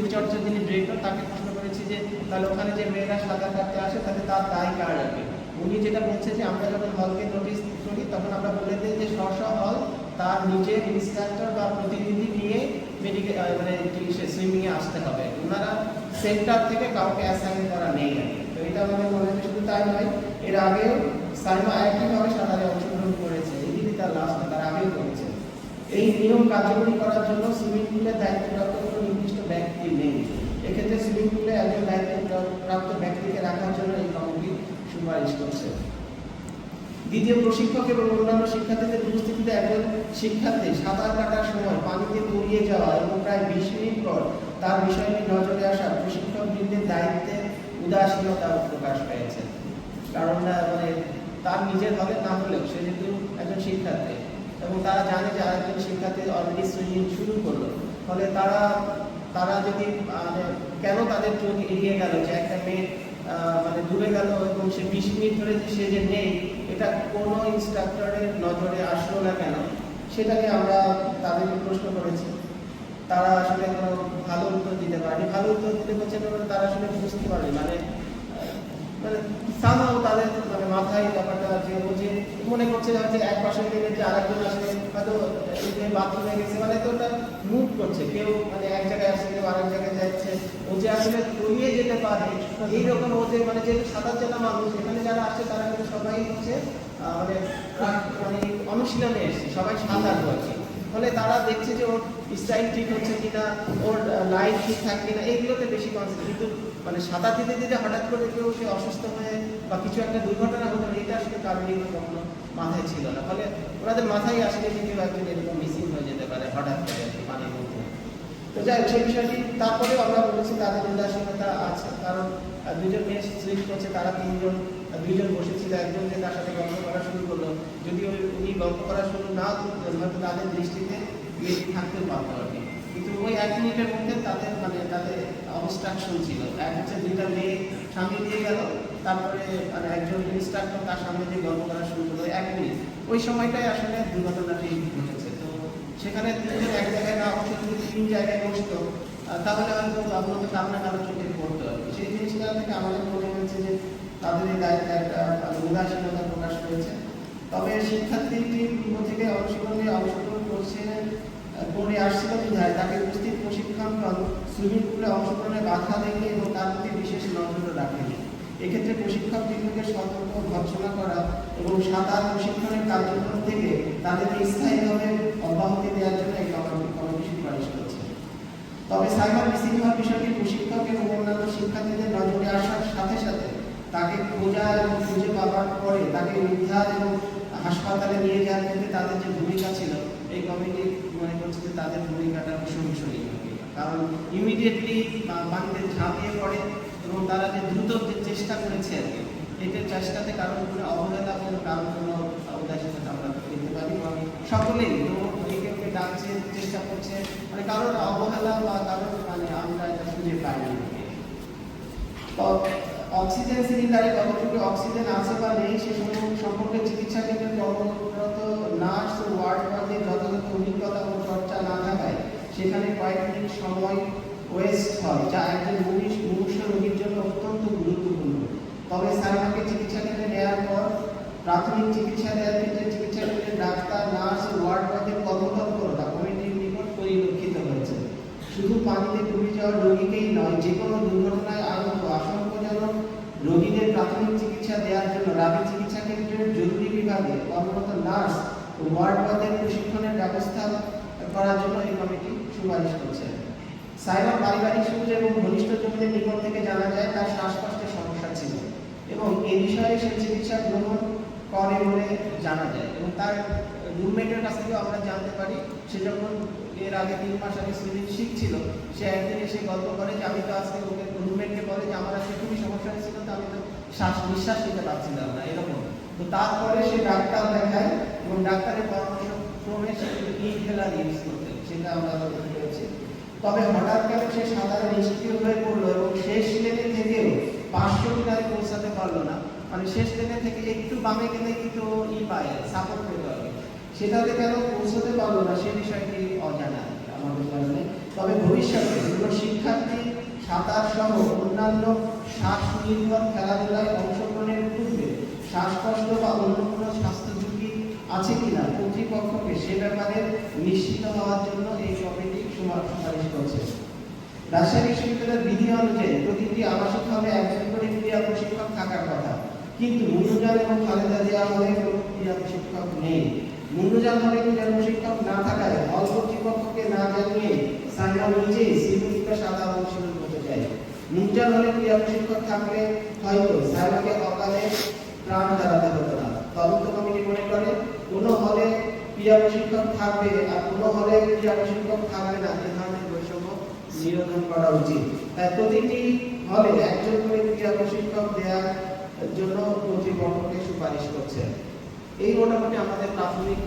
শরীরচর্চার যিনি ডিরেক্টর তাকে প্রশ্ন করেছি যে তাহলে ওখানে যে মেয়েরা সাঁতার কাটতে আসে তাহলে তার দায় কার রাখবে। উনি যেটা বলছে যে আমরা যখন হলকে নোটিশ করি তখন আমরা বলে দিই যে স্ব হল তার নিজের ইনস্ট্রাক্টর বা প্রতিনিধি নিয়ে মেডিকেল মানে সুইমিংয়ে আসতে হবে, ওনারা সেন্টার থেকে কাউকে অ্যাসাইন করা নেই। তো এটা আমাদের মনে হয় শুধু তাই নয়, এর আগেও সাইমা একইভাবে সাঁতারে অংশগ্রহণ করেছে, এদিনই তার লাস্ট তার আগেও করেছে। এই নিয়ম কার্যকরী করার জন্য সুইমিং পুলের দায়িত্বপ্রাপ্ত কোনো নির্দিষ্ট ব্যক্তি নেই। এক্ষেত্রে সুইমিং পুলে একজন দায়িত্বপ্রাপ্ত ব্যক্তিকে রাখার জন্য এই কমিটি সুপারিশ করছে। দ্বিতীয়, প্রশিক্ষক এবং অন্যান্য শিক্ষার্থীদের উপস্থিতিতে একজন শিক্ষার্থী সাঁতার কাটার সময় পানিতে তলিয়ে যাওয়া এবং প্রায় 20 মিনিট পর তার বিষয়টি নজরে আসা প্রশিক্ষকবৃন্দের দায়িত্বে উদাসীনতা প্রকাশ পেয়েছে। কারণ মানে তার নিজের হবে না হলেও সে যেহেতু একজন শিক্ষার্থী এবং তারা জানে যে আরেকজন শিক্ষার্থী অলরেডি সুইমিং শুরু করলো, ফলে তারা যদি মানে কেন তাদের চোখ এড়িয়ে গেল যে একটা মেয়ে মানে ডুবে গেল এবং সে 20 মিনিট ধরে সে যে নেই, এটা কোনো ইনস্ট্রাক্টরের নজরে আসলো না কেন, সেটাকে আমরা তাদেরকে প্রশ্ন করেছি। তারা আসলে কোনো ভালো উত্তর দিতে পারেনি। ভালো উত্তর দিতে পারছে না বলে তারা আসলে বুঝতে পারে মানে সামহাও তাদের মানে মাথায় ব্যাপারটা যে ও যে মনে করছে যে এক পাশে থেকে যে আরেকজন আসলে হয়তো বাথরুমে গেছে, মানে তো ওটা মুভ করছে, কেউ মানে এক জায়গায় আসছে কেউ আরেক জায়গায় যাচ্ছে, ও যে আসলে তলিয়ে যেতে পারে এইরকম ও যে মানে যেহেতু সাঁতার জানা মানুষ এখানে যারা আসছে তারা কিন্তু সবাই হচ্ছে মানে মানে অনুশীলনে এসছে, সবাই সাঁতার করছে, ফলে তারা দেখছে যে ওর স্টাইল ঠিক হচ্ছে কিনা, ওর লাইন ঠিকঠাক কিনা, এইগুলোতে বেশি কনসেন্ট্রেট। কিন্তু মানে সাঁতার দিতে দিতে হঠাৎ করে কেউ সে অসুস্থ হয়ে বা কিছু একটা দুর্ঘটনা হতো, এটা আসলে কারণ এগুলো কখনো মাথায় ছিল না, ফলে ওনাদের মাথায় আসলে যে কেউ একজন এরকম মিসিং হয়ে যেতে পারে হঠাৎ করে পানির মধ্যে। তো যাই হোক, সেই বিষয়টি তারপরেও আমরা বলেছি তাদের উদাসীনতা আছে, কারণ দুজন মেয়ে সুইচ করছে, তারা দুইজন বসেছিল, একজন যে তার সাথে গল্প করা শুরু করলো, যদি উনি গল্প করা শুরু না করতেন হয়তো তাদের দৃষ্টিতে মেয়েটি থাকতেও পারত আর কি। কিন্তু ওই 1 মিনিটের মধ্যে তাদের অবস্ট্রাকশন ছিল। এক হচ্ছে দুইটা মেয়ে সামনে দিয়ে গেল, তারপরে মানে একজন ইনস্ট্রাক্টর তার সামনে দিয়ে গল্প করা শুরু করলো 1 মিনিট, ওই সময়টাই আসলে দুর্ঘটনাটি ঘটেছে। তো সেখানে তিনজন এক জায়গায় না বসে যদি 3 জায়গায় বসতো তাহলে হয়তো আপনাদের কারো না কারো চোখে পড়তো আর কি। সেই জিনিসটা থেকে আমাদের মনে হয়েছে যে তাদের এই দায়িত্বে একটা উদাসীনতা প্রকাশ পেয়েছে। তবে শিক্ষার্থীটির থেকে অংশগ্রহণ করে আসছিল বিধায় তাকে উপস্থিত প্রশিক্ষণগণ সুইমিং পুলে অংশগ্রহণে বাধা দেয়নি এবং তার প্রতি বিশেষ নজর রাখেনি। এক্ষেত্রে প্রশিক্ষক বৃন্দকে সতর্ক ভর্ৎসনা করা এবং সাঁতার প্রশিক্ষণের কার্যক্রম থেকে তাদেরকে স্থায়ীভাবে অব্যাহতি দেওয়ার জন্য এই কমিটি সুপারিশ করেছে। তবে সাইবার মিসিং হওয়ার বিষয়টি প্রশিক্ষক এবং অন্যান্য শিক্ষার্থীদের নজরে আসার সাথে সাথে তাকে খোঁজা এবং খুঁজে পাওয়ার পরে তাকে উদ্ধার এবং হাসপাতালে নিয়ে যাওয়ার ক্ষেত্রে তাদের যে ভূমিকা ছিল, এই কমিটি মনে করছে যে তাদের ভূমিকাটা প্রশংসনীয়, কারণ ইমিডিয়েটলি পানিতে ঝাঁপিয়ে পড়ে এবং তারা যে দ্রুত যে চেষ্টা করেছে আর কি, এটার চেষ্টাতে কারণ কোনো অবহেলা এবং কারণ কোনো উদাসীনতা আমরা দেখতে পারি। সকলেই কেউ ডাকছে, চেষ্টা করছে, মানে কারোর অবহেলা বা কারোর মানে আমরা এটা খুঁজে পাইনি। অক্সিজেন সিলিন্ডারে কতটুকু অক্সিজেন আছে বা নেই সে সম্পর্কে চিকিৎসা কেন্দ্রে কর্মরত নার্স ও ওয়ার্ড বয়দের যথাযথ অভিজ্ঞতা ও চর্চা না থাকায় সেখানে কয়েক মিনিট সময় ওয়েস্ট হয়, যা একজন মুমূর্ষু রোগীর জন্য অত্যন্ত গুরুত্বপূর্ণ। তবে সাইমাকে চিকিৎসা কেন্দ্রে নেওয়ার পর প্রাথমিক চিকিৎসা দেওয়ার ক্ষেত্রে চিকিৎসা কেন্দ্রের ডাক্তার, নার্স ও ওয়ার্ড বয়দের কর্মতৎপরতা কমিটির নিকট পরিলক্ষিত হয়েছে। শুধু পানিতে ডুবে যাওয়া রোগীকেই নয়, যে কোনো দুর্ঘটনায় আহত আশঙ্কাজনক রোগীদের প্রাথমিক চিকিৎসা দেওয়ার জন্য রাবি চিকিৎসা কেন্দ্রের জরুরি বিভাগে কর্মরত নার্স ও ওয়ার্ড বয়দের প্রশিক্ষণের ব্যবস্থা করার জন্য এই কমিটি সুপারিশ করছে। সাইমা পারিবারিক সূত্রে এবং ঘনিষ্ঠ জনদের নিকট থেকে জানা যায় তার শ্বাসকষ্টের সমস্যা ছিল এবং এই বিষয়ে সে চিকিৎসা গ্রহণ করে বলে জানা যায় এবং তার রুমমেটের কাছ থেকেও আমরা জানতে পারি সে যখন এর আগে 3 মাস আগে সুইমিং শিখছিল, সে একদিন এসে গল্প করে যে আমি তো আজকে ওকে রুমমেটকে বলে যে আমার আজকে খুবই সমস্যা হয়েছিল, তো আমি তো নিঃশ্বাস নিতে পারছিলাম না এরকম। তো তারপরে সে ডাক্তার দেখায় এবং ডাক্তারের পরামর্শ ক্রমে সে ইনহেলার ইউজ করতে, সেটা আমরা দেখতে পেয়েছি। তবে হঠাৎ করে সে সাঁতারে নিষ্ক্রিয় হয়ে পড়লো এবং শেষ লেনে থেকেও 500 মিটারে পৌঁছাতে পারলো না, মানে শেষ লেনে থেকে একটু বামে গেলে কিন্তু পায় সাপোর্ট পেতে হবে, সেটাতে কেন পৌঁছাতে পারলো না সে বিষয়টি অজানা আমাদের কারণে। তবে ভবিষ্যতে কোনো শিক্ষার্থী সাঁতার সহ অন্যান্য শ্বাস নির্ভর খেলাধুলায় অংশগ্রহণের পূর্বে শ্বাসকষ্ট বা অন্য কোনো স্বাস্থ্য ঝুঁকি আছে কিনা কর্তৃপক্ষকে সে ব্যাপারে নিশ্চিত হওয়ার জন্য এই কমিটি সুপারিশ করছে। রাজশাহী বিশ্ববিদ্যালয়ের বিধি অনুযায়ী প্রতিটি আবাসিক হলে একজন করে ক্রীড়া প্রশিক্ষক থাকার কথা, কিন্তু মুন্নুজান এবং খালেদা জিয়া হলে কোনো ক্রীড়া প্রশিক্ষক নেই। মুন্নুজান হলে ক্রীড়া প্রশিক্ষক না থাকায় হল কর্তৃপক্ষকে না জানিয়ে সাইমন নিজেই শ্রীমুখীকে সাদা অনুশীলন করতে চায়। মুন্নুজান হলে ক্রীড়া প্রশিক্ষক থাকলে হয়তো সাইমনকে অকালে প্রাণ হারাতে হতো না। তদন্ত কমিটি মনে করে কোনো হলে ক্রীড়া প্রশিক্ষক থাকবে আর কোনো হলে ক্রীড়া প্রশিক্ষক থাকবে না, এ ধরনের বৈষম্য নিরোধন করা উচিত। তাই প্রতিটি হলে একজন করে ক্রীড়া প্রশিক্ষক দেওয়ার জন্য কর্তৃপক্ষকে সুপারিশ করছে। এই মোটামুটি আমাদের প্রাথমিক